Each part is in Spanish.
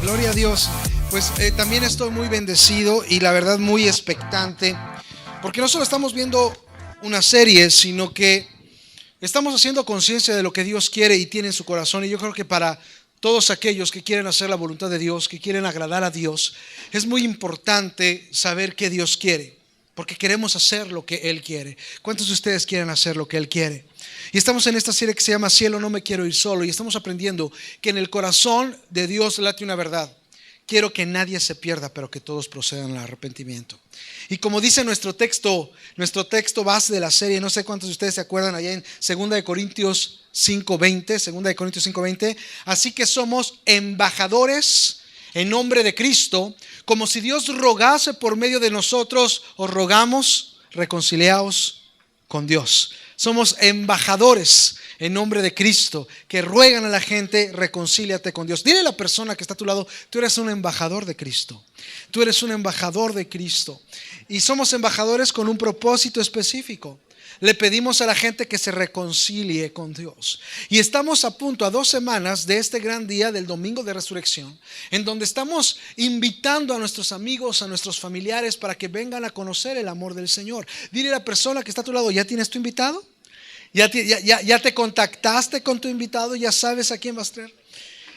Gloria a Dios. Pues también estoy muy bendecido y la verdad muy expectante, porque no solo estamos viendo una serie, sino que estamos haciendo conciencia de lo que Dios quiere y tiene en su corazón. Y yo creo que para todos aquellos que quieren hacer la voluntad de Dios, que quieren agradar a Dios, es muy importante saber qué Dios quiere, porque queremos hacer lo que Él quiere. ¿Cuántos de ustedes quieren hacer lo que Él quiere? Y estamos en esta serie que se llama Cielo, no me quiero ir solo, y estamos aprendiendo que en el corazón de Dios late una verdad: quiero que nadie se pierda, pero que todos procedan al arrepentimiento. Y como dice nuestro texto base de la serie, no sé cuántos de ustedes se acuerdan, allá en 2 Corintios 5:20, así que somos embajadores en nombre de Cristo, como si Dios rogase por medio de nosotros. Os rogamos, reconciliaos con Dios. Somos embajadores en nombre de Cristo, que ruegan a la gente: reconcíliate con Dios. Dile a la persona que está a tu lado: tú eres un embajador de Cristo. Tú eres un embajador de Cristo. Y somos embajadores con un propósito específico. Le pedimos a la gente que se reconcilie con Dios. Y estamos a punto, a 2 semanas de este gran día del Domingo de Resurrección, en donde estamos invitando a nuestros amigos, a nuestros familiares, para que vengan a conocer el amor del Señor. Dile a la persona que está a tu lado: ¿ya tienes tu invitado? ¿Ya te contactaste con tu invitado? ¿Ya sabes a quién vas a traer?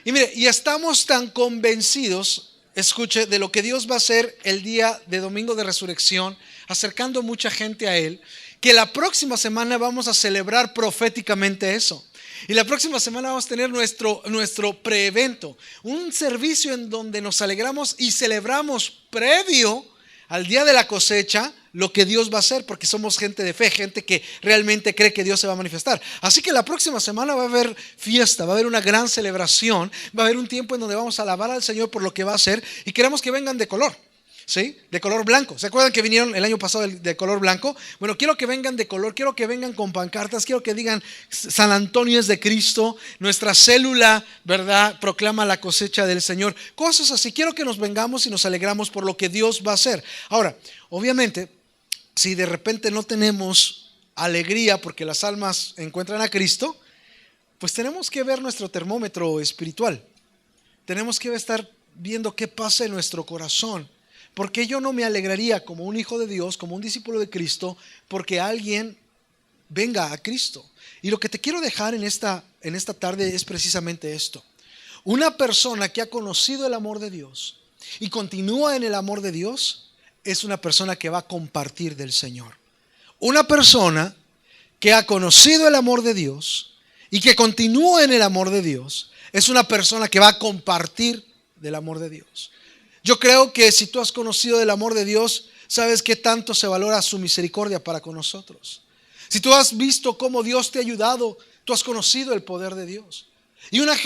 Y mire, y estamos tan convencidos, escuche, de lo que Dios va a hacer el día de Domingo de Resurrección, acercando mucha gente a Él, que la próxima semana vamos a celebrar proféticamente eso. Y la próxima semana vamos a tener nuestro preevento, un servicio en donde nos alegramos y celebramos previo al día de la cosecha lo que Dios va a hacer, porque somos gente de fe, gente que realmente cree que Dios se va a manifestar. Así que la próxima semana va a haber fiesta, va a haber una gran celebración, va a haber un tiempo en donde vamos a alabar al Señor por lo que va a hacer, y queremos que vengan de color. ¿Sí? De color blanco. ¿Se acuerdan que vinieron el año pasado de color blanco? Bueno, quiero que vengan de color, quiero que vengan con pancartas, quiero que digan: San Antonio es de Cristo, nuestra célula, ¿verdad?, proclama la cosecha del Señor. Cosas así. Quiero que nos vengamos y nos alegramos por lo que Dios va a hacer. Ahora, obviamente, si de repente no tenemos alegría porque las almas encuentran a Cristo, pues tenemos que ver nuestro termómetro espiritual. Tenemos que estar viendo qué pasa en nuestro corazón. Porque yo no me alegraría como un hijo de Dios, como un discípulo de Cristo, porque alguien venga a Cristo. Y lo que te quiero dejar en esta tarde es precisamente esto: una persona que ha conocido el amor de Dios y continúa en el amor de Dios es una persona que va a compartir del Señor. Una persona que ha conocido el amor de Dios y que continúa en el amor de Dios es una persona que va a compartir del amor de Dios. Yo creo que si tú has conocido el amor de Dios, sabes qué tanto se valora su misericordia para con nosotros. Si tú has visto cómo Dios te ha ayudado, tú has conocido el poder de Dios. Y una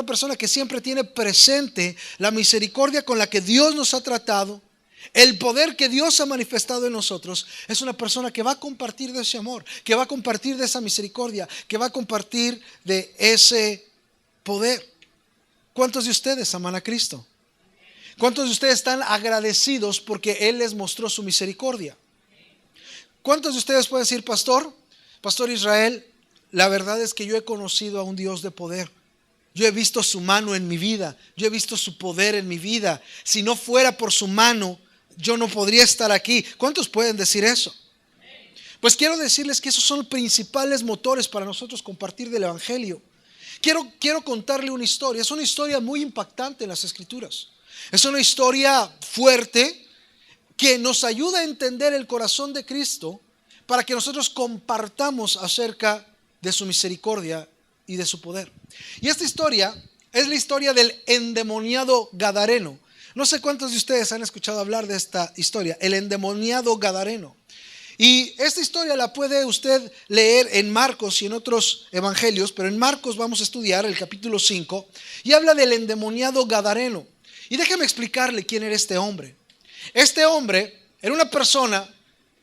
persona que siempre tiene presente la misericordia con la que Dios nos ha tratado, el poder que Dios ha manifestado en nosotros, es una persona que va a compartir de ese amor, que va a compartir de esa misericordia, que va a compartir de ese poder. ¿Cuántos de ustedes aman a Cristo? ¿Cuántos de ustedes están agradecidos porque Él les mostró su misericordia? ¿Cuántos de ustedes pueden decir: Pastor Israel, la verdad es que yo he conocido a un Dios de poder? Yo he visto su mano en mi vida, yo he visto su poder en mi vida. Si no fuera por su mano, yo no podría estar aquí. ¿Cuántos pueden decir eso? Pues quiero decirles que esos son principales motores para nosotros compartir del Evangelio. Quiero contarle una historia. Es una historia muy impactante en las Escrituras. Es una historia fuerte que nos ayuda a entender el corazón de Cristo, para que nosotros compartamos acerca de su misericordia y de su poder. Y esta historia es la historia del endemoniado gadareno. No sé cuántos de ustedes han escuchado hablar de esta historia, el endemoniado gadareno. Y esta historia la puede usted leer en Marcos y en otros evangelios, pero en Marcos vamos a estudiar el capítulo 5 y habla del endemoniado gadareno. Y déjeme explicarle quién era este hombre. Este hombre era una persona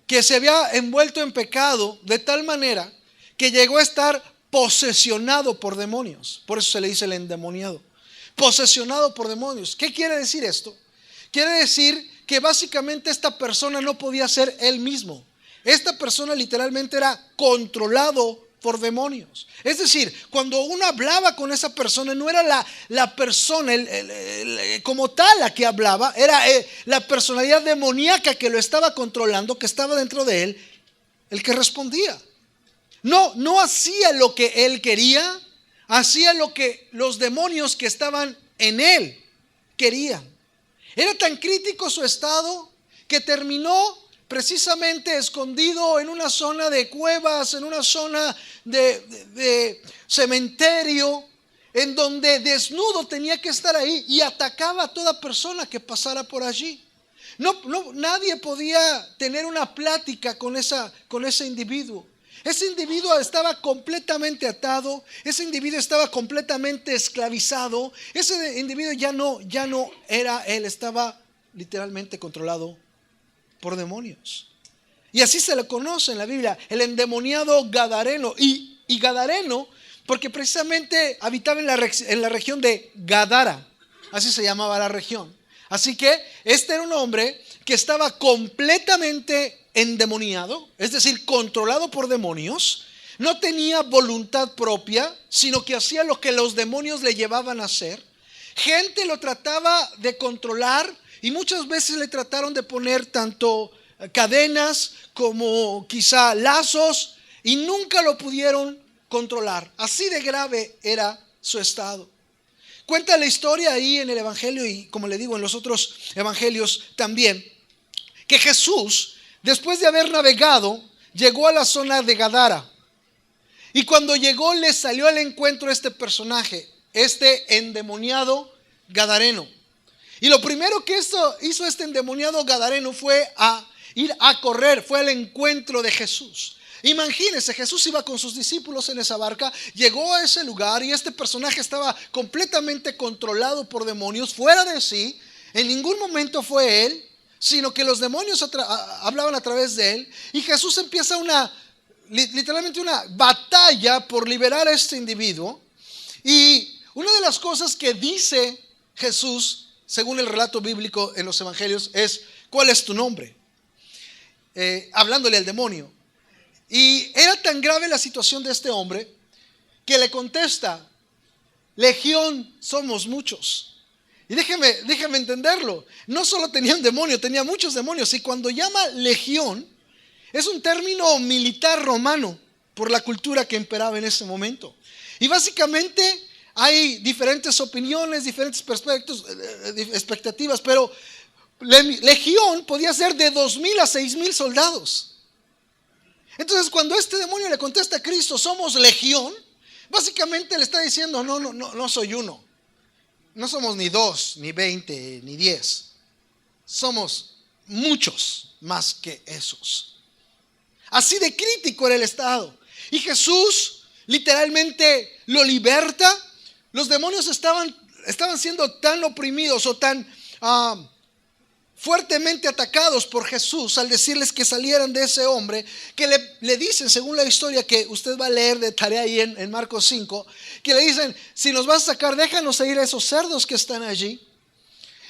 que se había envuelto en pecado de tal manera que llegó a estar posesionado por demonios. Por eso se le dice el endemoniado. Posesionado por demonios. ¿Qué quiere decir esto? Quiere decir que básicamente esta persona no podía ser él mismo. Esta persona literalmente era controlado por demonios. Es decir, cuando uno hablaba con esa persona, no era la persona como tal la que hablaba, era la personalidad demoníaca que lo estaba controlando, que estaba dentro de él, el que respondía. No hacía lo que él quería, hacía lo que los demonios que estaban en él querían. Era tan crítico su estado que terminó precisamente escondido en una zona de cuevas, en una zona de cementerio, en donde desnudo tenía que estar ahí y atacaba a toda persona que pasara por allí. Nadie podía tener una plática con ese individuo. Ese individuo estaba completamente atado, ese individuo estaba completamente esclavizado, ese individuo ya no era él, estaba literalmente controlado por demonios. Y así se le conoce en la Biblia, el endemoniado gadareno. Y gadareno porque precisamente habitaba en la región de Gadara, así se llamaba la región. Así que este era un hombre que estaba completamente endemoniado, es decir, controlado por demonios. No tenía voluntad propia, sino que hacía lo que los demonios le llevaban a hacer. Gente lo trataba de controlar y muchas veces le trataron de poner tanto cadenas como quizá lazos y nunca lo pudieron controlar. Así de grave era su estado. Cuenta la historia ahí en el evangelio y, como le digo, en los otros evangelios también, que Jesús, después de haber navegado, llegó a la zona de Gadara. Y cuando llegó, le salió al encuentro este personaje, este endemoniado gadareno. Y lo primero que hizo este endemoniado gadareno fue a ir a correr, fue al encuentro de Jesús. Imagínense, Jesús iba con sus discípulos en esa barca, llegó a ese lugar y este personaje estaba completamente controlado por demonios, fuera de sí. En ningún momento fue él, sino que los demonios hablaban a través de él. Y Jesús empieza literalmente una batalla por liberar a este individuo. Y una de las cosas que dice Jesús, según el relato bíblico en los evangelios, es: ¿cuál es tu nombre? Hablándole al demonio. Y era tan grave la situación de este hombre que le contesta: Legión, somos muchos. Y déjeme entenderlo. No solo tenía un demonio, tenía muchos demonios. Y cuando llama legión, es un término militar romano por la cultura que imperaba en ese momento. Y básicamente hay diferentes opiniones, diferentes expectativas, pero legión podía ser de 2,000 a 6,000 soldados. Entonces, cuando este demonio le contesta a Cristo: somos legión, básicamente le está diciendo: no soy uno. No somos ni 2, ni 20, ni 10. Somos muchos más que esos. Así de crítico era el estado. Y Jesús literalmente lo liberta. Los demonios estaban siendo tan oprimidos o tan fuertemente atacados por Jesús al decirles que salieran de ese hombre, que le dicen, según la historia que usted va a leer de tarea ahí en Marcos 5, que le dicen: si nos vas a sacar, déjanos ir a esos cerdos que están allí.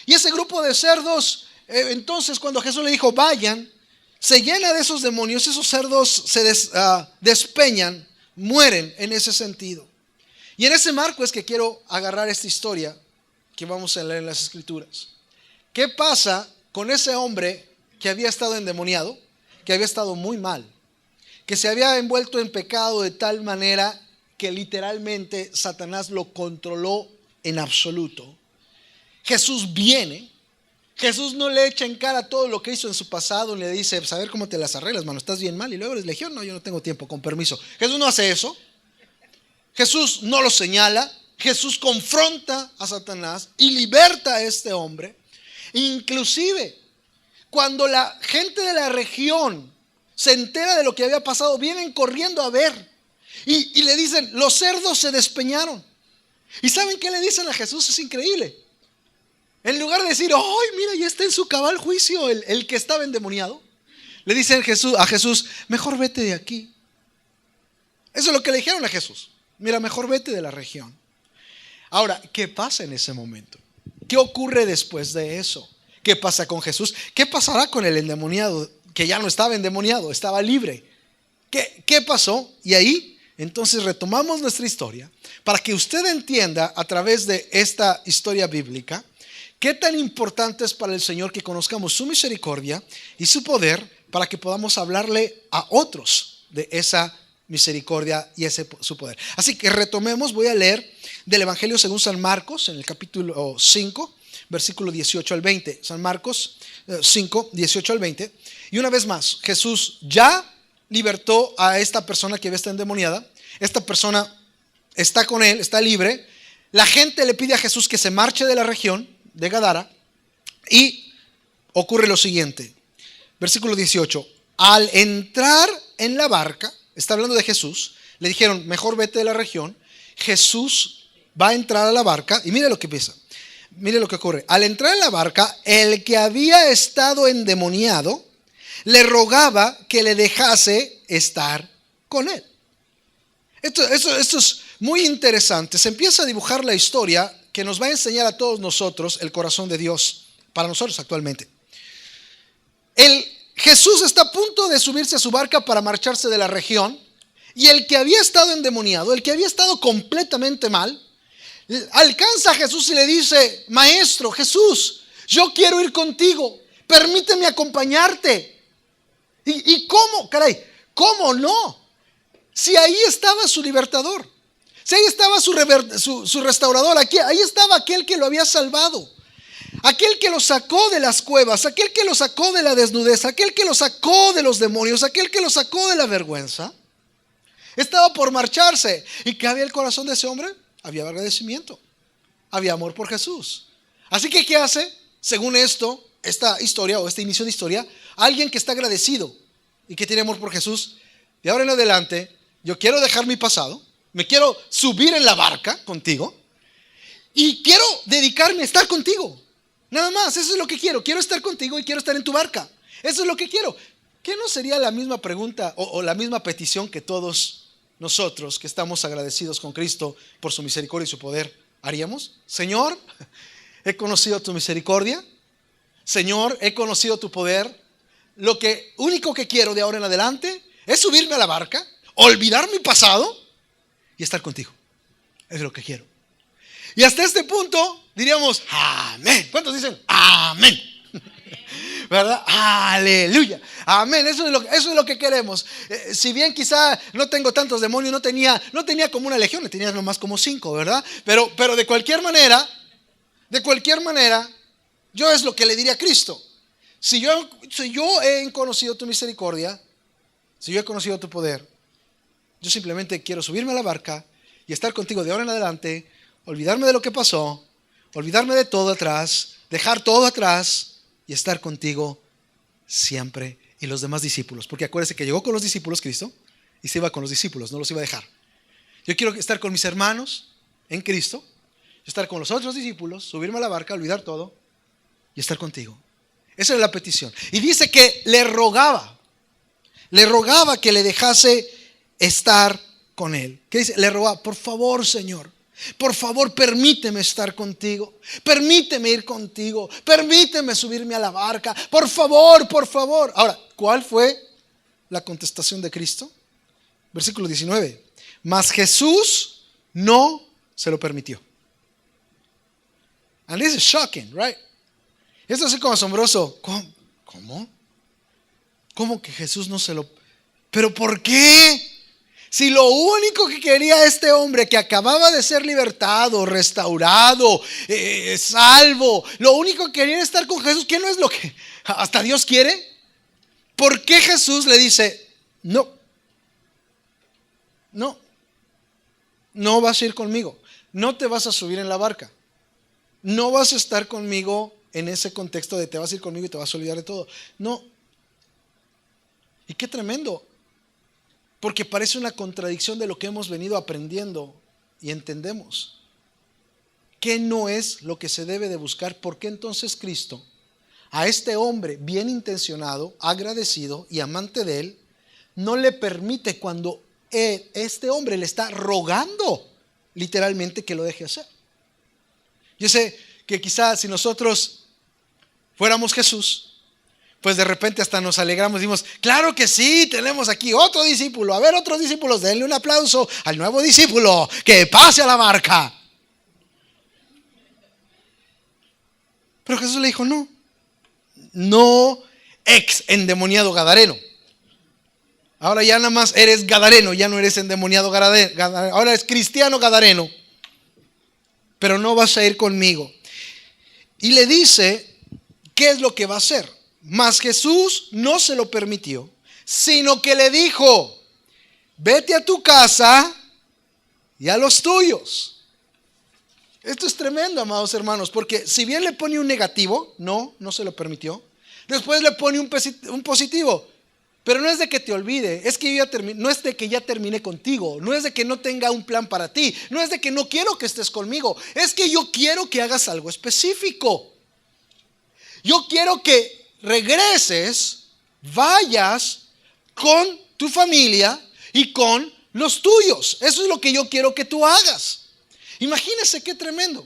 Y ese grupo de cerdos, entonces cuando Jesús le dijo vayan, se llena de esos demonios. Esos cerdos se despeñan, mueren en ese sentido. Y en ese marco es que quiero agarrar esta historia que vamos a leer en las Escrituras. ¿Qué pasa con ese hombre que había estado endemoniado, que había estado muy mal, que se había envuelto en pecado de tal manera que literalmente Satanás lo controló en absoluto? Jesús viene, Jesús no le echa en cara todo lo que hizo en su pasado, le dice: pues a ver cómo te las arreglas, mano, estás bien mal y luego eres legión. No, yo no tengo tiempo, con permiso. Jesús no hace eso. Jesús no lo señala. Jesús confronta a Satanás y liberta a este hombre. Inclusive, cuando la gente de la región se entera de lo que había pasado, vienen corriendo a ver y le dicen: los cerdos se despeñaron. ¿Y saben qué le dicen a Jesús? Es increíble. En lugar de decir, ¡ay, mira, ya está en su cabal juicio el que estaba endemoniado! Le dicen a Jesús, mejor vete de aquí. Eso es lo que le dijeron a Jesús. Mira, mejor vete de la región. Ahora, ¿qué pasa en ese momento? ¿Qué ocurre después de eso? ¿Qué pasa con Jesús? ¿Qué pasará con el endemoniado? Que ya no estaba endemoniado, estaba libre. ¿Qué pasó? Y ahí, entonces retomamos nuestra historia para que usted entienda a través de esta historia bíblica qué tan importante es para el Señor que conozcamos su misericordia y su poder para que podamos hablarle a otros de esa misericordia y su poder. Así que retomemos, voy a leer del Evangelio según San Marcos en el capítulo 5, versículo 18 al 20. San Marcos 5, 18 al 20. Y una vez más, Jesús ya libertó a esta persona que había estado endemoniada. Esta persona está con él, está libre. La gente le pide a Jesús que se marche de la región de Gadara y ocurre lo siguiente. Versículo 18. Al entrar en la barca, está hablando de Jesús, le dijeron, mejor vete de la región. Jesús va a entrar a la barca y mire lo que pasa. Mire lo que ocurre. Al entrar en la barca, el que había estado endemoniado le rogaba que le dejase estar con él. Esto es muy interesante. Se empieza a dibujar la historia que nos va a enseñar a todos nosotros el corazón de Dios para nosotros actualmente. Jesús está a punto de subirse a su barca para marcharse de la región y el que había estado endemoniado, el que había estado completamente mal, alcanza a Jesús y le dice, Maestro, Jesús, yo quiero ir contigo, permíteme acompañarte. ¿Y cómo? Caray, ¿cómo no? Si ahí estaba su libertador, si ahí estaba su restaurador, ahí estaba aquel que lo había salvado, aquel que lo sacó de las cuevas, aquel que lo sacó de la desnudez, aquel que lo sacó de los demonios, aquel que lo sacó de la vergüenza. Estaba por marcharse. ¿Y qué había en el corazón de ese hombre? Había agradecimiento, había amor por Jesús. Así que ¿qué hace? Según esta historia o este inicio de historia, alguien que está agradecido y que tiene amor por Jesús, de ahora en adelante, yo quiero dejar mi pasado, me quiero subir en la barca contigo y quiero dedicarme a estar contigo. Nada más, eso es lo que quiero. Quiero estar contigo y quiero estar en tu barca. Eso es lo que quiero. ¿Qué no sería la misma pregunta o la misma petición que todos nosotros que estamos agradecidos con Cristo por su misericordia y su poder haríamos? Señor, he conocido tu misericordia. Señor, he conocido tu poder. Lo único que quiero de ahora en adelante es subirme a la barca, olvidar mi pasado y estar contigo. Es lo que quiero. Y hasta este punto diríamos, amén. ¿Cuántos dicen amén? ¿Verdad? Aleluya. Amén. Eso es lo que queremos. Si bien quizá no tengo tantos demonios, no tenía como una legión, tenía nomás como 5, ¿verdad? Pero de cualquier manera, yo es lo que le diría a Cristo. Si yo he conocido tu misericordia, si yo he conocido tu poder, yo simplemente quiero subirme a la barca y estar contigo de ahora en adelante, olvidarme de lo que pasó, olvidarme de todo atrás, dejar todo atrás y estar contigo siempre. Y los demás discípulos, porque acuérdense que llegó con los discípulos Cristo y se iba con los discípulos, no los iba a dejar. Yo quiero estar con mis hermanos en Cristo, estar con los otros discípulos, subirme a la barca, olvidar todo y estar contigo. Esa era la petición. Y dice que le rogaba que le dejase estar con él. ¿Qué dice? Le rogaba, por favor, Señor, por favor, permíteme estar contigo, permíteme ir contigo, permíteme subirme a la barca, por favor, por favor. Ahora, ¿cuál fue la contestación de Cristo? Versículo 19. Mas Jesús no se lo permitió. And this is shocking, right? Esto es así como asombroso. ¿Cómo? ¿Cómo que Jesús no se lo? ¿Pero por qué? Si lo único que quería este hombre que acababa de ser libertado, restaurado, salvo, lo único que quería era estar con Jesús, ¿qué no es lo que hasta Dios quiere? ¿Por qué Jesús le dice, no vas a ir conmigo, no te vas a subir en la barca, no vas a estar conmigo en ese contexto de te vas a ir conmigo y te vas a olvidar de todo? No. Y qué tremendo. Porque parece una contradicción de lo que hemos venido aprendiendo y entendemos. ¿qué no es lo que se debe de buscar? ¿Por qué entonces Cristo, a este hombre bien intencionado, agradecido y amante de él, no le permite cuando este hombre le está rogando literalmente que lo deje hacer? Yo sé que quizás si nosotros fuéramos Jesús, pues de repente hasta nos alegramos, decimos, claro que sí, tenemos aquí otro discípulo. A ver, otros discípulos, denle un aplauso al nuevo discípulo, que pase a la barca. Pero Jesús le dijo, no ex endemoniado gadareno. Ahora ya nada más eres gadareno, ya no eres endemoniado gadareno, ahora eres cristiano gadareno, pero no vas a ir conmigo. Y le dice, ¿qué es lo que va a hacer? Mas Jesús no se lo permitió, sino que le dijo, vete a tu casa y a los tuyos. Esto es tremendo, amados hermanos, porque si bien le pone un negativo, no se lo permitió, después le pone un positivo. Pero no es de que te olvide, es que yo no es de que ya terminé contigo, no es de que no tenga un plan para ti, no es de que no quiero que estés conmigo, es que yo quiero que hagas algo específico. Yo quiero que regreses, vayas con tu familia y con los tuyos. Eso es lo que yo quiero que tú hagas. Imagínese qué tremendo.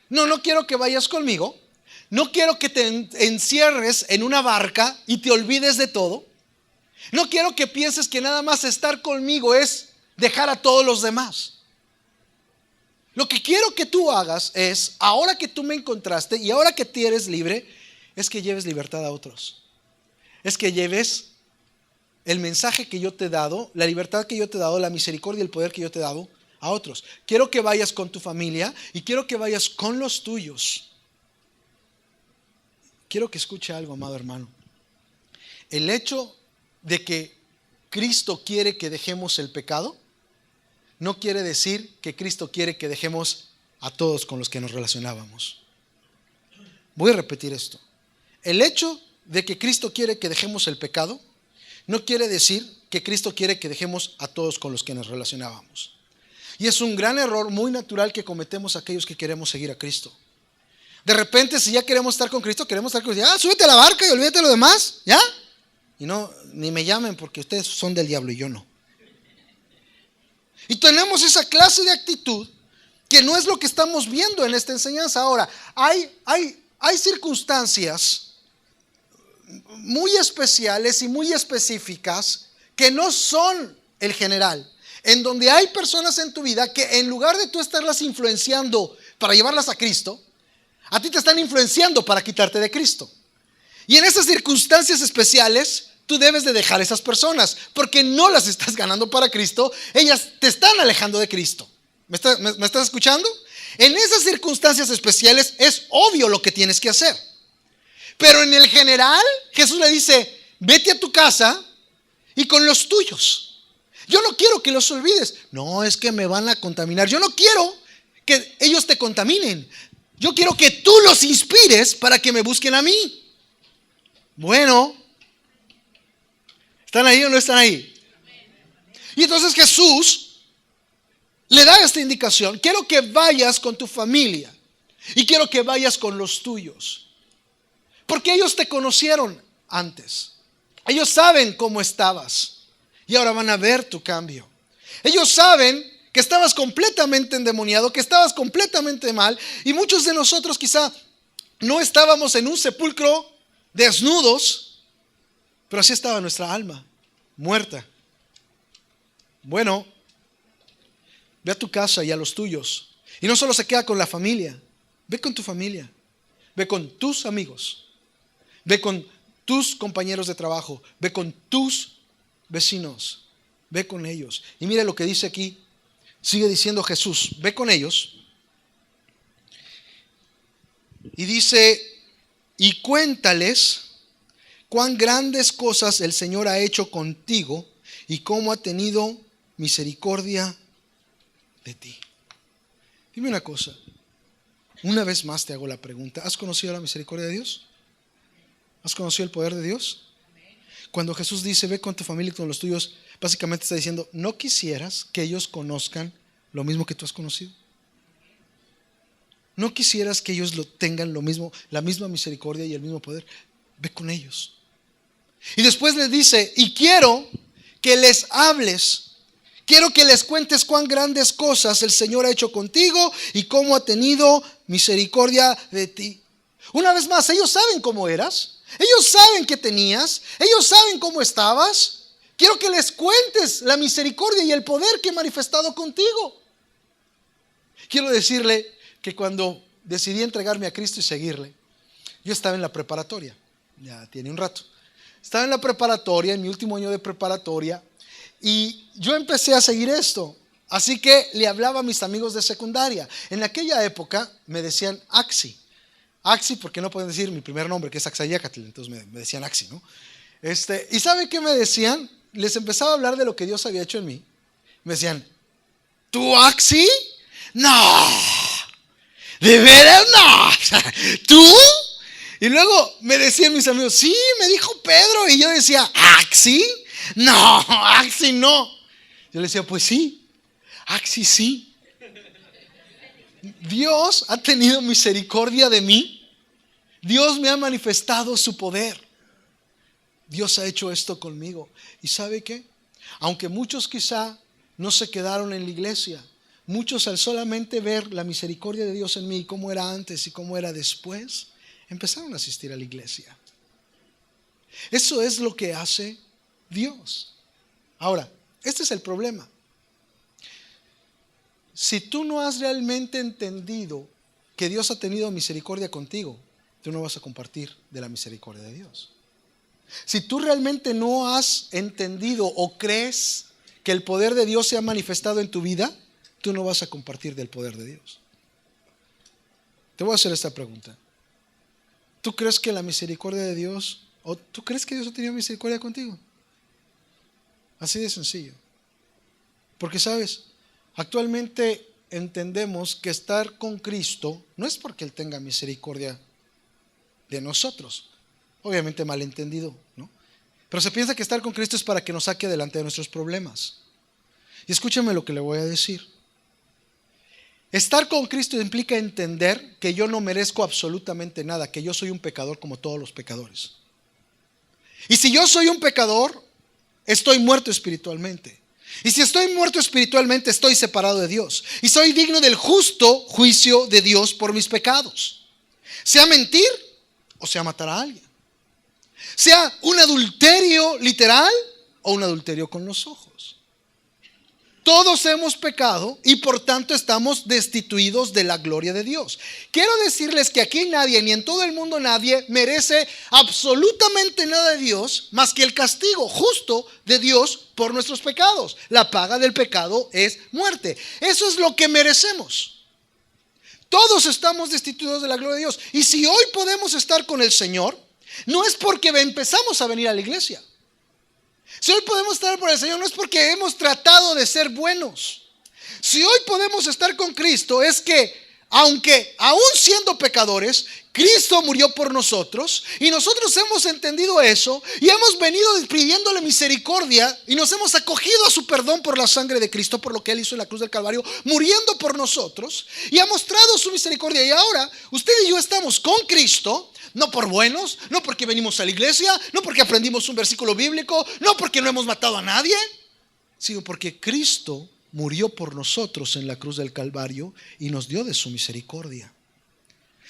No quiero que vayas conmigo, no quiero que te encierres en una barca y te olvides de todo. No quiero que pienses que nada más estar conmigo es dejar a todos los demás. Lo que quiero que tú hagas es, ahora que tú me encontraste y ahora que tú eres libre, es que lleves libertad a otros. Es que lleves el mensaje que yo te he dado, la libertad que yo te he dado, la misericordia y el poder que yo te he dado a otros. Quiero que vayas con tu familia y quiero que vayas con los tuyos. Quiero que escuche algo, amado hermano. El hecho de que Cristo quiere que dejemos el pecado no quiere decir que Cristo quiere que dejemos a todos con los que nos relacionábamos. Voy a repetir esto. El hecho de que Cristo quiere que dejemos el pecado no quiere decir que Cristo quiere que dejemos a todos con los que nos relacionábamos. Y es un gran error muy natural que cometemos aquellos que queremos seguir a Cristo. De repente, si ya queremos estar con Cristo, queremos estar con Cristo. Súbete a la barca y olvídate de lo demás, ¿ya? Y no, ni me llamen porque ustedes son del diablo y yo no. Y tenemos esa clase de actitud que no es lo que estamos viendo en esta enseñanza. Ahora, hay circunstancias muy especiales y muy específicas que no son el general, en donde hay personas en tu vida que en lugar de tú estarlas influenciando para llevarlas a Cristo, a ti te están influenciando para quitarte de Cristo. Y en esas circunstancias especiales tú debes de dejar a esas personas, porque no las estás ganando para Cristo, ellas te están alejando de Cristo. ¿Me estás escuchando? En esas circunstancias especiales es obvio lo que tienes que hacer. Pero en el general, Jesús le dice, vete a tu casa y con los tuyos. Yo no quiero que los olvides. No, es que me van a contaminar. Yo no quiero que ellos te contaminen. Yo quiero que tú los inspires para que me busquen a mí. Bueno, ¿están ahí o no están ahí? Y entonces Jesús le da esta indicación. Quiero que vayas con tu familia y quiero que vayas con los tuyos. Porque ellos te conocieron antes. Ellos saben cómo estabas y ahora van a ver tu cambio. Ellos saben que estabas completamente endemoniado, que estabas completamente mal, y muchos de nosotros quizá no estábamos en un sepulcro desnudos, pero así estaba nuestra alma, muerta. Bueno, ve a tu casa y a los tuyos, y no solo se queda con la familia, ve con tu familia, ve con tus amigos, ve con tus compañeros de trabajo, ve con tus vecinos, ve con ellos. Y mira lo que dice aquí, sigue diciendo Jesús, ve con ellos. Y dice, y cuéntales cuán grandes cosas el Señor ha hecho contigo y cómo ha tenido misericordia de ti. Dime una cosa, una vez más te hago la pregunta, ¿has conocido la misericordia de Dios? ¿Has conocido el poder de Dios? Cuando Jesús dice, ve con tu familia y con los tuyos, básicamente está diciendo, ¿no quisieras que ellos conozcan lo mismo que tú has conocido? ¿No quisieras que ellos tengan lo mismo, la misma misericordia y el mismo poder? Ve con ellos. Y después les dice, y quiero que les hables, quiero que les cuentes cuán grandes cosas el Señor ha hecho contigo y cómo ha tenido misericordia de ti. Una vez más, ellos saben cómo eras, ellos saben qué tenías, ellos saben cómo estabas. Quiero que les cuentes la misericordia y el poder que he manifestado contigo. Quiero decirle que cuando decidí entregarme a Cristo y seguirle, yo estaba en la preparatoria, ya tiene un rato. Estaba en la preparatoria, en mi último año de preparatoria, y yo empecé a seguir esto. Así que le hablaba a mis amigos de secundaria. En aquella época me decían Axi. Axi porque no pueden decir mi primer nombre, que es Axayacatl, entonces me decían Axi, ¿no? ¿Y saben qué me decían? Les empezaba a hablar de lo que Dios había hecho en mí. Me decían, ¿tú Axi? No, de veras no. ¿Tú? Y luego me decían mis amigos, sí, me dijo Pedro. Y yo decía, ¿Axi? No, Axi no. Yo le decía, pues sí, Axi sí. Dios ha tenido misericordia de mí. Dios me ha manifestado su poder. Dios ha hecho esto conmigo. ¿Y sabe qué? Aunque muchos quizá no se quedaron en la iglesia, muchos al solamente ver la misericordia de Dios en mí, cómo era antes y cómo era después, empezaron a asistir a la iglesia. Eso es lo que hace Dios. Ahora, este es el problema. Si tú no has realmente entendido que Dios ha tenido misericordia contigo, tú no vas a compartir de la misericordia de Dios. Si tú realmente no has entendido o crees que el poder de Dios se ha manifestado en tu vida, tú no vas a compartir del poder de Dios. Te voy a hacer esta pregunta. ¿Tú crees que la misericordia de Dios, o tú crees que Dios ha tenido misericordia contigo? Así de sencillo. Porque sabes, actualmente entendemos que estar con Cristo no es porque Él tenga misericordia de nosotros. Obviamente malentendido, ¿no? Pero se piensa que estar con Cristo es para que nos saque adelante de nuestros problemas. Y escúchame lo que le voy a decir. Estar con Cristo implica entender que yo no merezco absolutamente nada, que yo soy un pecador como todos los pecadores. Y si yo soy un pecador, estoy muerto espiritualmente. Y si estoy muerto espiritualmente, estoy separado de Dios. Y soy digno del justo juicio de Dios por mis pecados. Sea mentir o sea matar a alguien. Sea un adulterio literal o un adulterio con los ojos. Todos hemos pecado y por tanto estamos destituidos de la gloria de Dios. Quiero decirles que aquí nadie, ni en todo el mundo nadie, merece absolutamente nada de Dios más que el castigo justo de Dios por nuestros pecados. La paga del pecado es muerte. Eso es lo que merecemos. Todos estamos destituidos de la gloria de Dios. Y si hoy podemos estar con el Señor, no es porque empezamos a venir a la iglesia. Si hoy podemos estar por el Señor, no es porque hemos tratado de ser buenos. Si hoy podemos estar con Cristo, es que aunque aún siendo pecadores, Cristo murió por nosotros y nosotros hemos entendido eso y hemos venido pidiéndole misericordia y nos hemos acogido a su perdón por la sangre de Cristo, por lo que Él hizo en la cruz del Calvario, muriendo por nosotros, y ha mostrado su misericordia. Y ahora usted y yo estamos con Cristo. No por buenos, no porque venimos a la iglesia, no porque aprendimos un versículo bíblico, no porque no hemos matado a nadie, sino porque Cristo murió por nosotros en la cruz del Calvario y nos dio de su misericordia.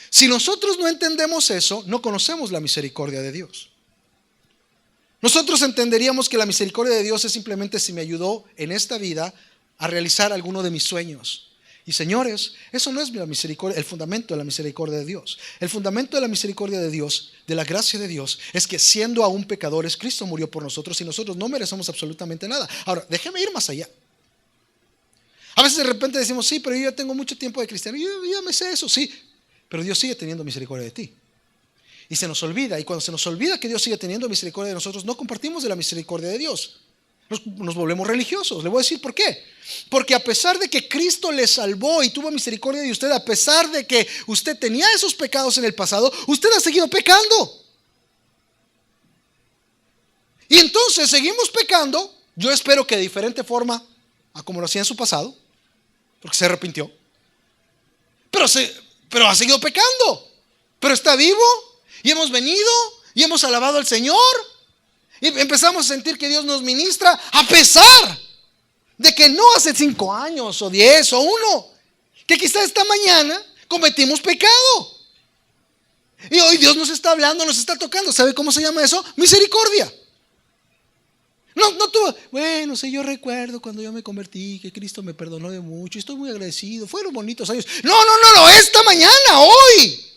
Si nosotros no entendemos eso, no conocemos la misericordia de Dios. Nosotros entenderíamos que la misericordia de Dios es simplemente si me ayudó en esta vida a realizar alguno de mis sueños. Y señores, eso no es la misericordia, el fundamento de la misericordia de Dios. El fundamento de la misericordia de Dios, de la gracia de Dios, es que siendo aún pecadores, Cristo murió por nosotros y nosotros no merecemos absolutamente nada. Ahora, déjeme ir más allá. A veces de repente decimos, sí, pero yo ya tengo mucho tiempo de cristiano, yo ya me sé eso, sí, pero Dios sigue teniendo misericordia de ti. Y se nos olvida, y cuando se nos olvida que Dios sigue teniendo misericordia de nosotros, no compartimos de la misericordia de Dios. Nos volvemos religiosos. Le voy a decir por qué. Porque a pesar de que Cristo le salvó y tuvo misericordia de usted, a pesar de que usted tenía esos pecados en el pasado, usted ha seguido pecando. Y entonces seguimos pecando. Yo espero que de diferente forma a como lo hacía en su pasado, porque se arrepintió. Pero pero ha seguido pecando. Pero está vivo y hemos venido y hemos alabado al Señor y empezamos a sentir que Dios nos ministra, a pesar de que no hace 5 años o 10 o 1, que quizá esta mañana cometimos pecado. Y hoy Dios nos está hablando, nos está tocando. ¿Sabe cómo se llama eso? Misericordia. No tú, bueno, sí, yo recuerdo cuando yo me convertí, que Cristo me perdonó de mucho, y estoy muy agradecido, fueron bonitos años. No, esta mañana, hoy.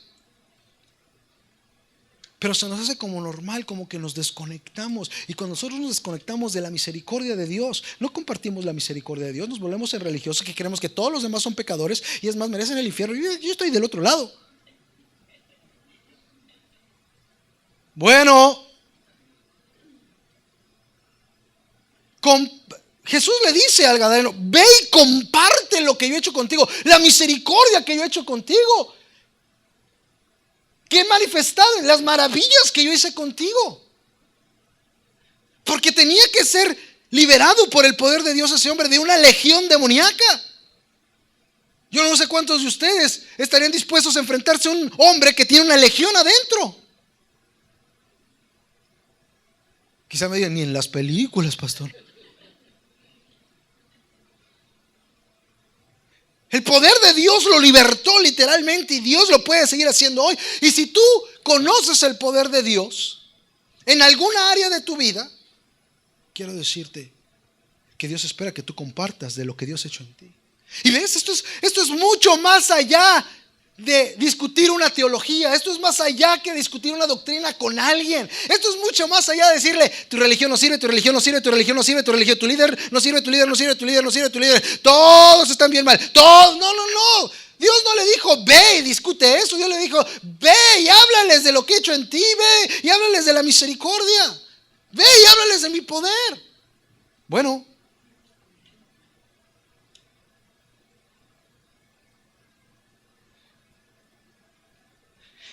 Pero se nos hace como normal, como que nos desconectamos. Y cuando nosotros nos desconectamos de la misericordia de Dios, no compartimos la misericordia de Dios, nos volvemos en religiosos que creemos que todos los demás son pecadores y es más, merecen el infierno. Yo estoy del otro lado. Bueno, Jesús le dice al gadareno: ve y comparte lo que yo he hecho contigo, la misericordia que yo he hecho contigo, que he manifestado en las maravillas que yo hice contigo. Porque tenía que ser liberado por el poder de Dios ese hombre de una legión demoníaca. Yo no sé cuántos de ustedes estarían dispuestos a enfrentarse a un hombre que tiene una legión adentro. Quizá me digan: ni en las películas, pastor. El poder de Dios lo libertó literalmente y Dios lo puede seguir haciendo hoy. Y si tú conoces el poder de Dios en alguna área de tu vida, quiero decirte que Dios espera que tú compartas de lo que Dios ha hecho en ti. Y ves, esto es mucho más allá de discutir una teología. Esto es más allá que discutir una doctrina con alguien. Esto es mucho más allá de decirle: tu religión no sirve, tu religión no sirve, tu religión no sirve, tu religión, tu líder no sirve, tu líder no sirve, tu líder no sirve, tu líder, todos están bien mal, todos. No. Dios no le dijo: ve y discute eso. Dios le dijo: ve y háblales de lo que he hecho en ti, ve y háblales de la misericordia, ve y háblales de mi poder. Bueno,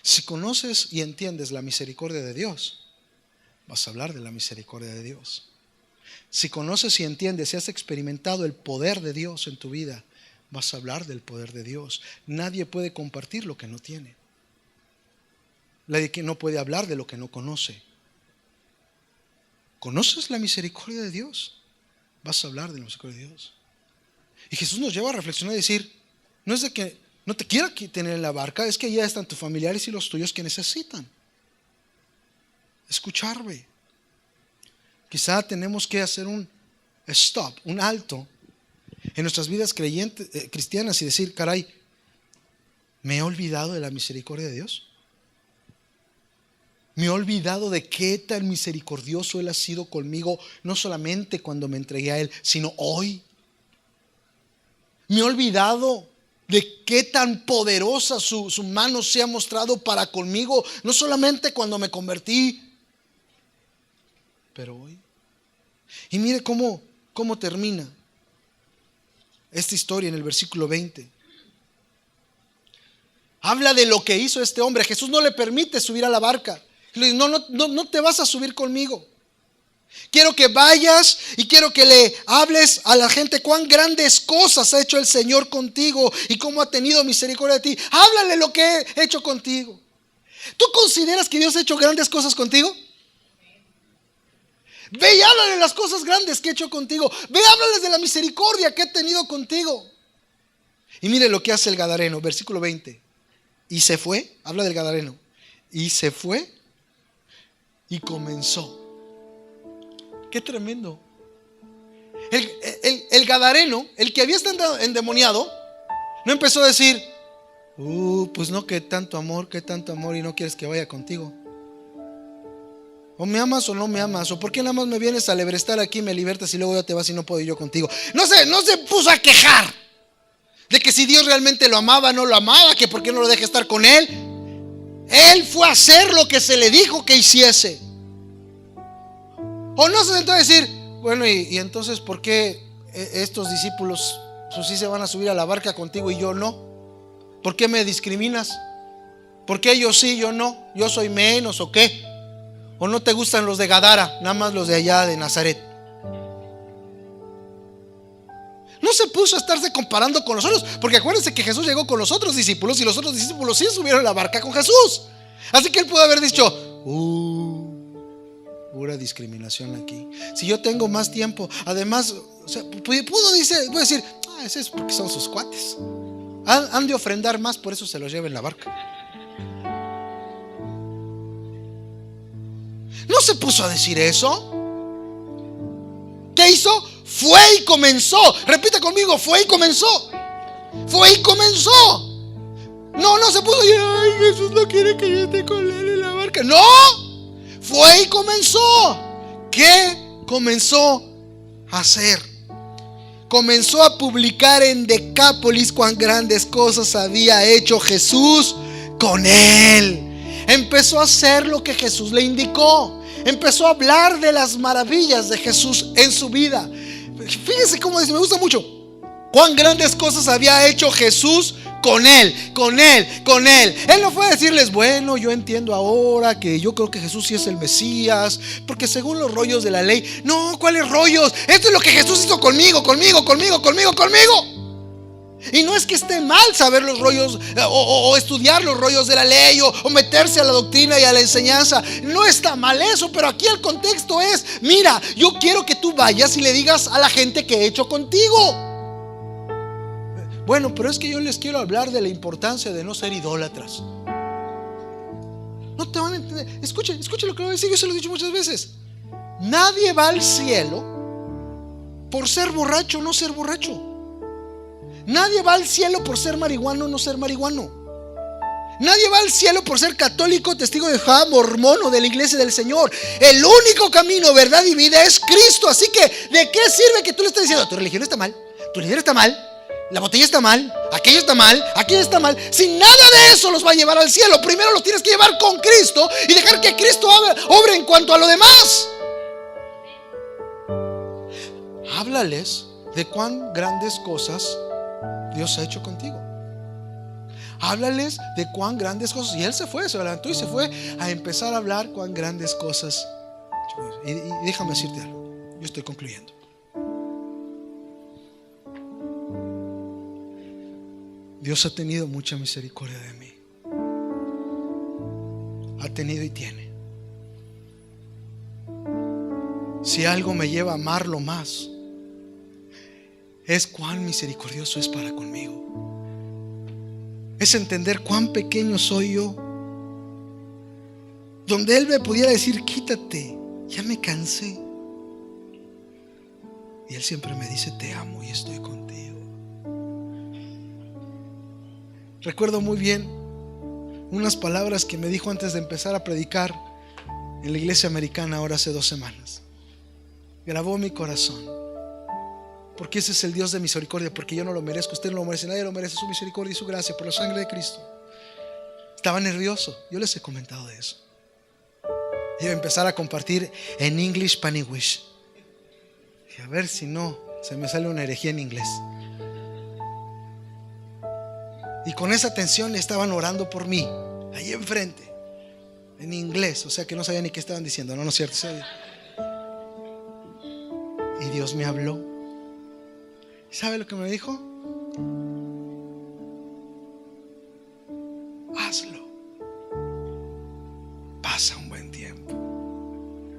si conoces y entiendes la misericordia de Dios, vas a hablar de la misericordia de Dios. Si conoces y entiendes y has experimentado el poder de Dios en tu vida, vas a hablar del poder de Dios. Nadie puede compartir lo que no tiene. Nadie que no puede hablar de lo que no conoce. ¿Conoces la misericordia de Dios? Vas a hablar de la misericordia de Dios. Y Jesús nos lleva a reflexionar y decir: no es de que no te quiera tener en la barca, es que ya están tus familiares y los tuyos que necesitan escucharme. Quizá tenemos que hacer un stop, un alto en nuestras vidas cristianas y decir: caray, ¿me he olvidado de la misericordia de Dios? ¿Me he olvidado de qué tan misericordioso Él ha sido conmigo, no solamente cuando me entregué a Él, sino hoy? ¿Me he olvidado de qué tan poderosa su mano se ha mostrado para conmigo, no solamente cuando me convertí, pero hoy? Y mire cómo termina esta historia en el versículo 20. Habla de lo que hizo este hombre. Jesús no le permite subir a la barca. Le dice: no te vas a subir conmigo. Quiero que vayas y quiero que le hables a la gente cuán grandes cosas ha hecho el Señor contigo y cómo ha tenido misericordia de ti. Háblale lo que he hecho contigo. ¿Tú consideras que Dios ha hecho grandes cosas contigo? Ve y háblale las cosas grandes que he hecho contigo. Ve y háblales de la misericordia que he tenido contigo. Y mire lo que hace el gadareno, versículo 20. Y se fue, habla del gadareno. Y se fue y comenzó. Qué tremendo. El gadareno, el que había estado endemoniado, no empezó a decir: pues no, que tanto amor y no quieres que vaya contigo. O me amas o no me amas, o por qué nada más me vienes a lebrestar aquí, me libertas y luego ya te vas y no puedo ir yo contigo. No se puso a quejar de que si Dios realmente lo amaba, no lo amaba, que por qué no lo deja estar con Él. Él fue a hacer lo que se le dijo que hiciese. O no se sentó a decir: bueno, y entonces ¿por qué estos discípulos pues sí se van a subir a la barca contigo y yo no? ¿Por qué me discriminas? ¿Por qué ellos sí, yo no? ¿Yo soy menos o qué? ¿O no te gustan los de Gadara, nada más los de allá de Nazaret? No se puso a estarse comparando con los otros, porque acuérdense que Jesús llegó con los otros discípulos y los otros discípulos sí subieron a la barca con Jesús. Así que él pudo haber dicho, pura discriminación aquí. Si yo tengo más tiempo, además, o sea, pudo decir, ese es porque son sus cuates. Han de ofrendar más, por eso se los lleva en la barca. No se puso a decir eso. ¿Qué hizo? Fue y comenzó. Repita conmigo, fue y comenzó. Fue y comenzó. No se puso y ay, Jesús no quiere que yo esté con él en la barca. No, fue y comenzó. ¿Qué comenzó a hacer? Comenzó a publicar en Decápolis cuán grandes cosas había hecho Jesús con él. Empezó a hacer lo que Jesús le indicó. Empezó a hablar de las maravillas de Jesús en su vida. Fíjense cómo dice, me gusta mucho. Cuán grandes cosas había hecho Jesús con él. Él no fue a decirles, bueno, yo entiendo ahora que yo creo que Jesús sí es el Mesías, porque según los rollos de la ley. No, ¿cuáles rollos? Esto es lo que Jesús hizo conmigo. Y no es que esté mal saber los rollos o estudiar los rollos de la ley o meterse a la doctrina y a la enseñanza. No está mal eso, pero aquí el contexto es, mira, yo quiero que tú vayas y le digas a la gente que he hecho contigo. Bueno, pero es que yo les quiero hablar de la importancia de no ser idólatras. No te van a entender. Escuchen lo que voy a decir, yo se lo he dicho muchas veces. Nadie va al cielo por ser borracho o no ser borracho. Nadie va al cielo por ser marihuano o no ser marihuano. Nadie va al cielo por ser católico, testigo de Jehová, mormón o de la iglesia del Señor. El único camino, verdad y vida es Cristo. Así que, ¿de qué sirve que tú le estés diciendo, tu religión está mal, tu líder está mal, la botella está mal, aquello está mal, aquello está mal? Si nada de eso los va a llevar al cielo, primero los tienes que llevar con Cristo y dejar que Cristo obre en cuanto a lo demás. Háblales de cuán grandes cosas Dios ha hecho contigo. Háblales de cuán grandes cosas. Y él se levantó y se fue a empezar a hablar cuán grandes cosas. Y déjame decirte algo, yo estoy concluyendo. Dios ha tenido mucha misericordia de mí. Ha tenido y tiene. Si algo me lleva a amarlo más, es cuán misericordioso es para conmigo. Es entender cuán pequeño soy yo. Donde Él me pudiera decir, quítate, ya me cansé. Y Él siempre me dice, te amo y estoy contigo. Recuerdo muy bien unas palabras que me dijo antes de empezar a predicar en la iglesia americana ahora hace 2 semanas. Grabó mi corazón. Porque ese es el Dios de misericordia, porque yo no lo merezco, usted no lo merece, nadie lo merece, su misericordia y su gracia por la sangre de Cristo. Estaba nervioso, yo les he comentado de eso. Iba a empezar a compartir en English Paniwish. Y a ver si no se me sale una herejía en inglés. Y con esa tensión estaban orando por mí, ahí enfrente, en inglés, o sea que no sabía ni qué estaban diciendo. No es cierto, sabía. Y Dios me habló. ¿Sabe lo que me dijo? Hazlo. Pasa un buen tiempo.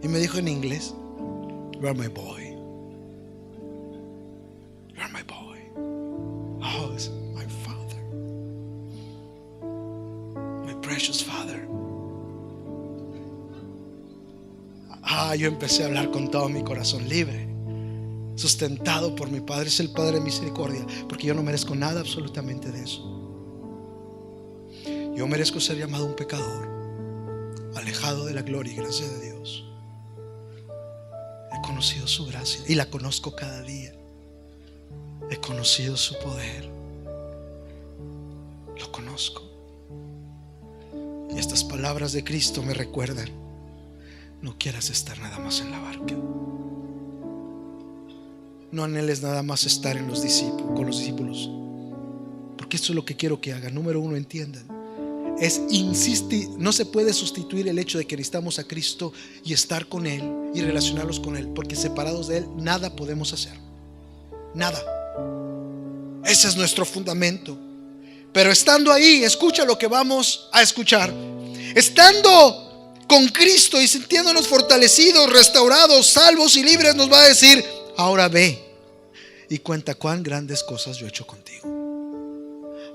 Y me dijo en inglés, you are my boy. You are my boy. Oh, it's my father. My precious father. Yo empecé a hablar con todo mi corazón libre. Sustentado por mi Padre, es el Padre de misericordia, porque yo no merezco nada absolutamente de eso. Yo merezco ser llamado un pecador, alejado de la gloria y gracia de Dios. He conocido su gracia y la conozco cada día. He conocido su poder, lo conozco. Y estas palabras de Cristo me recuerdan: no quieras estar nada más en la barca. No anheles nada más estar con los discípulos, porque esto es lo que quiero que hagan. Número 1, entiendan, insistir, no se puede sustituir el hecho de que necesitamos a Cristo y estar con Él y relacionarlos con Él, porque separados de Él nada podemos hacer, nada. Ese es nuestro fundamento. Pero estando ahí, escucha lo que vamos a escuchar. Estando con Cristo y sintiéndonos fortalecidos, restaurados, salvos y libres, nos va a decir: ahora ve y cuenta cuán grandes cosas yo he hecho contigo.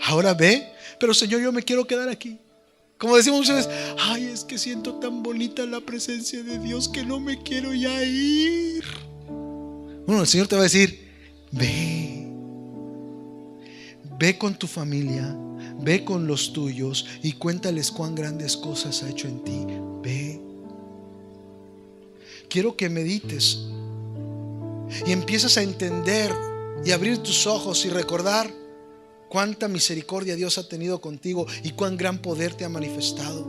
Ahora ve, pero Señor, yo me quiero quedar aquí. Como decimos muchas veces: ay, es que siento tan bonita la presencia de Dios que no me quiero ya ir. Bueno, el Señor te va a decir: ve. Ve con tu familia, ve con los tuyos y cuéntales cuán grandes cosas ha hecho en ti. Ve. Quiero que medites y empiezas a entender y abrir tus ojos y recordar cuánta misericordia Dios ha tenido contigo y cuán gran poder te ha manifestado.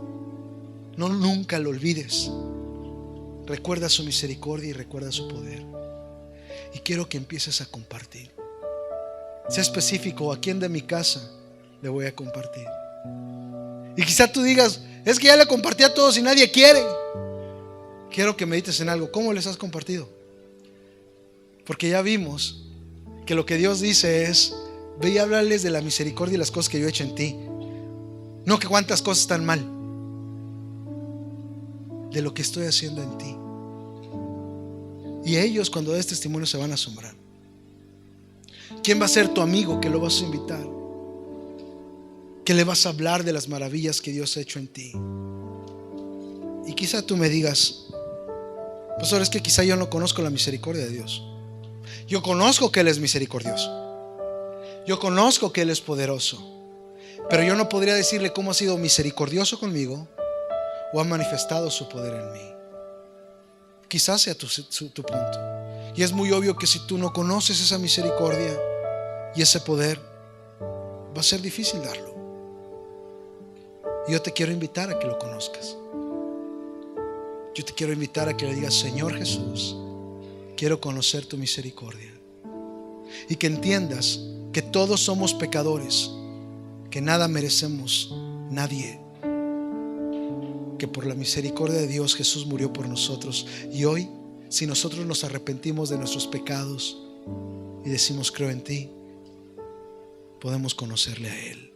No, nunca lo olvides. Recuerda su misericordia y recuerda su poder. Y quiero que empieces a compartir. Sea específico: ¿a quién de mi casa le voy a compartir? Y quizá tú digas: es que ya le compartí a todos y nadie quiere. Quiero que medites en algo. ¿Cómo les has compartido? Porque ya vimos que lo que Dios dice es: ve y háblales de la misericordia y las cosas que yo he hecho en ti. No que cuántas cosas están mal, de lo que estoy haciendo en ti. Y ellos, cuando des testimonio, se van a asombrar. ¿Quién va a ser tu amigo que lo vas a invitar? Que le vas a hablar de las maravillas que Dios ha hecho en ti. Y quizá tú me digas: pastor, es que quizá yo no conozco la misericordia de Dios. Yo conozco que Él es misericordioso, yo conozco que Él es poderoso, pero yo no podría decirle cómo ha sido misericordioso conmigo o ha manifestado su poder en mí. Quizás sea tu punto. Y es muy obvio que si tú no conoces esa misericordia y ese poder, va a ser difícil darlo. Y yo te quiero invitar a que lo conozcas. Yo te quiero invitar a que le digas: Señor Jesús, quiero conocer tu misericordia. Y que entiendas que todos somos pecadores, que nada merecemos, nadie. Que por la misericordia de Dios Jesús murió por nosotros. Y hoy, si nosotros nos arrepentimos de nuestros pecados y decimos: creo en ti, podemos conocerle a Él.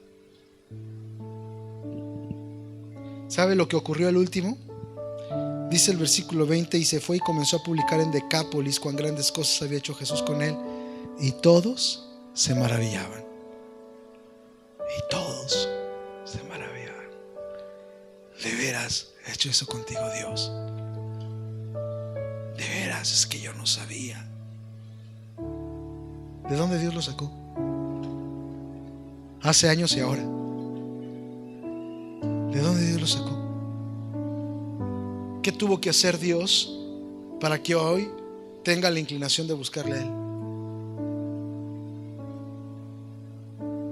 ¿Sabe lo que ocurrió al último? Dice el versículo 20: y se fue y comenzó a publicar en Decápolis cuán grandes cosas había hecho Jesús con él, y todos se maravillaban. Y todos se maravillaban. ¿De veras he hecho eso contigo, Dios? De veras, es que yo no sabía. ¿De dónde Dios lo sacó? Hace años y ahora. ¿De dónde Dios lo sacó? ¿Qué tuvo que hacer Dios para que hoy tenga la inclinación de buscarle a Él?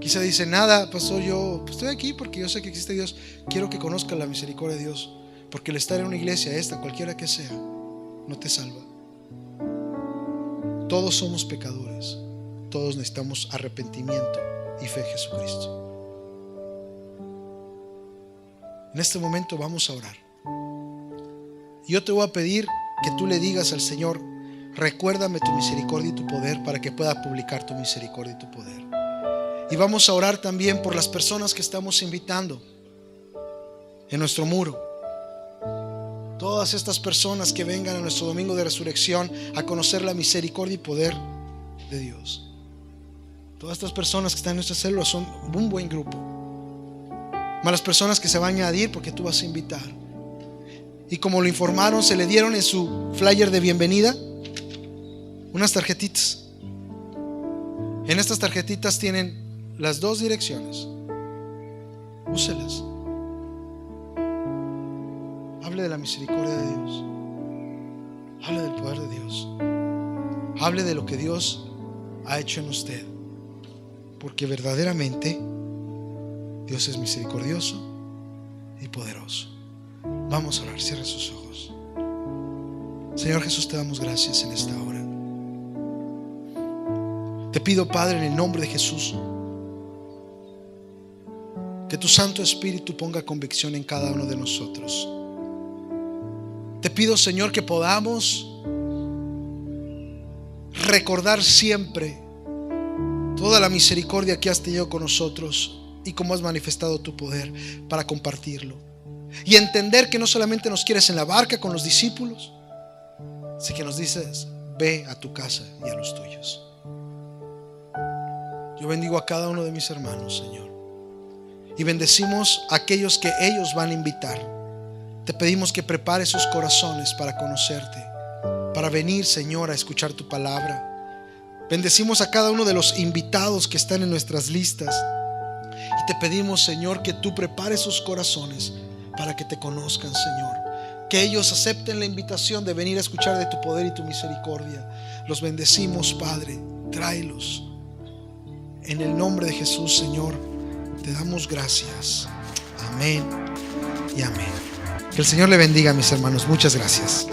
Quizá dice: nada, pastor, yo estoy aquí porque yo sé que existe Dios. Quiero que conozca la misericordia de Dios, porque el estar en una iglesia, esta, cualquiera que sea, no te salva. Todos somos pecadores. Todos necesitamos arrepentimiento y fe en Jesucristo. En este momento vamos a orar. Yo te voy a pedir que tú le digas al Señor: recuérdame tu misericordia y tu poder, para que pueda publicar tu misericordia y tu poder. Y vamos a orar también por las personas que estamos invitando en nuestro muro. Todas estas personas que vengan a nuestro domingo de resurrección a conocer la misericordia y poder de Dios. Todas estas personas que están en nuestra célula son un buen grupo. Más las personas que se van a añadir porque tú vas a invitar. Y como lo informaron, se le dieron en su flyer de bienvenida unas tarjetitas. En estas tarjetitas tienen las dos direcciones. Úselas. Hable de la misericordia de Dios. Hable del poder de Dios. Hable de lo que Dios ha hecho en usted. Porque verdaderamente Dios es misericordioso y poderoso. Vamos a orar. Cierra sus ojos. Señor Jesús, te damos gracias en esta hora. Te pido, Padre, en el nombre de Jesús, que tu Santo Espíritu ponga convicción en cada uno de nosotros. Te pido, Señor, que podamos recordar siempre toda la misericordia que has tenido con nosotros y cómo has manifestado tu poder para compartirlo. Y entender que no solamente nos quieres en la barca con los discípulos, sino que nos dices: ve a tu casa y a los tuyos. Yo bendigo a cada uno de mis hermanos, Señor, y bendecimos a aquellos que ellos van a invitar. Te pedimos que prepares sus corazones para conocerte, para venir, Señor, a escuchar tu palabra. Bendecimos a cada uno de los invitados que están en nuestras listas, y te pedimos, Señor, que tú prepares sus corazones para que te conozcan, Señor. Que ellos acepten la invitación de venir a escuchar de tu poder y tu misericordia. Los bendecimos, Padre. Tráelos. En el nombre de Jesús, Señor, te damos gracias. Amén y amén. Que el Señor le bendiga, mis hermanos. Muchas gracias.